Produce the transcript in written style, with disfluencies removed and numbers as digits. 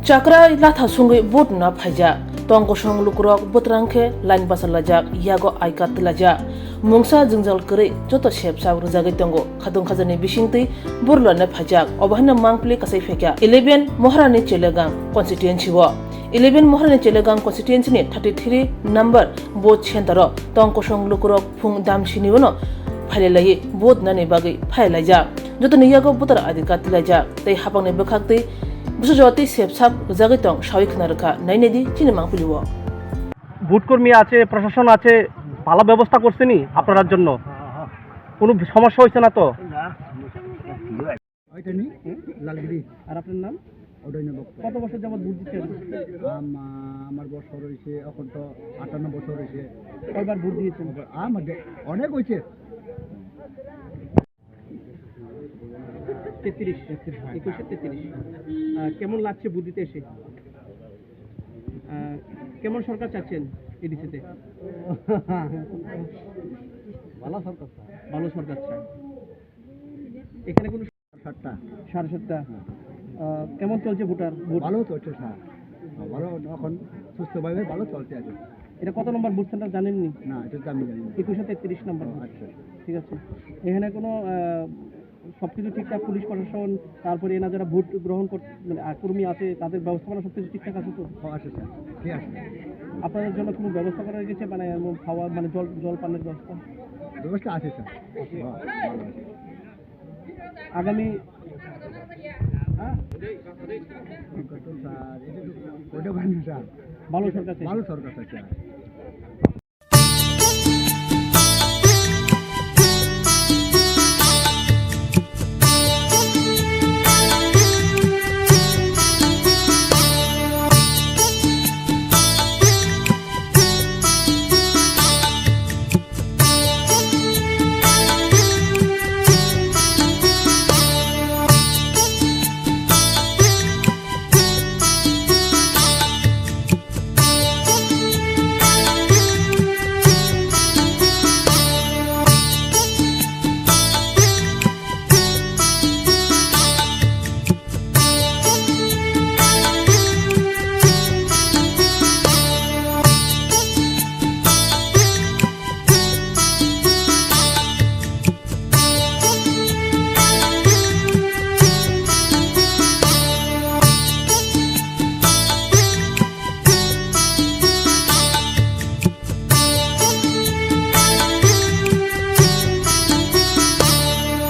Chakra latha sungai bot na phaja tong kosong lukrok botrangke lain basalajak yago aikat tilajak mungsa jingjal kere joto shep sab rujagai tongo khadung khajani bisingtui burla na phajak obahna mangpli kasai fekya 11 moharani chelegang constituency wo 11 moharani chelegang constituency ni 33 number bot center tong kosong lukrok phung dam sini wono phailelai bot na ni bagai phailajak joto ni yago botar adikat tilajak tei hapang ni bekhakti বুঝতে সেবসাব জাগিতং সাউইখনা রেখা নাইনেদি চিনি মাংপুলিও vote কর্মী আছে, প্রশাসন আছে, ভালো ব্যবস্থা করছেনি আপনার জন্য? কোনো সমস্যা হয়েছে না তো? ওইটা নি লালগিরি। আর আপনার নাম? ওডইনা বক্ত। কত বছর যাবত ভোট দিচ্ছেন? আমার বছর হয়েছে, এখন তো 58 বছর হয়েছে। কয়বার ভোট দিয়েছেন? আমাদের অনেক হয়েছে। 33 2133। কেমন লাগছে ভোট দিতে এসে? কেমন সরকার চাচ্ছেন এডিসিতে? ভালো সরকার। ভালো সরকার চাই। এখানে কোনো 7টা 7.5টা। কেমন চলছে ভোটার ভোট? ভালো চলছে স্যার, ভালো এখন সুস্থভাবে ভালো চলছে আছে। এটা কত নম্বর ভোট সেন্টার জানেননি? না, এটা তো আমি জানি না। 2133 নম্বর। আচ্ছা, ঠিক আছে। এখানে কোনো সবকিছু ঠিকঠাক, পুলিশ প্রশাসন, তারপরে এনা যারা ভোট গ্রহণ করতে মানে কর্মী আছে তাদের ব্যবস্থাপনা সবকিছু ঠিকঠাক আছে তো? আচ্ছা স্যার, ঠিক আছে। আপনাদের জন্য কোনো ব্যবস্থা করা গেছে, মানে খাওয়া, মানে জল পানের ব্যবস্থা? ব্যবস্থা আছে স্যার, ভালো আছে। আগামী ওটা ভালো স্যার, ভালো সরকার চাই। ভালো সরকার আছে।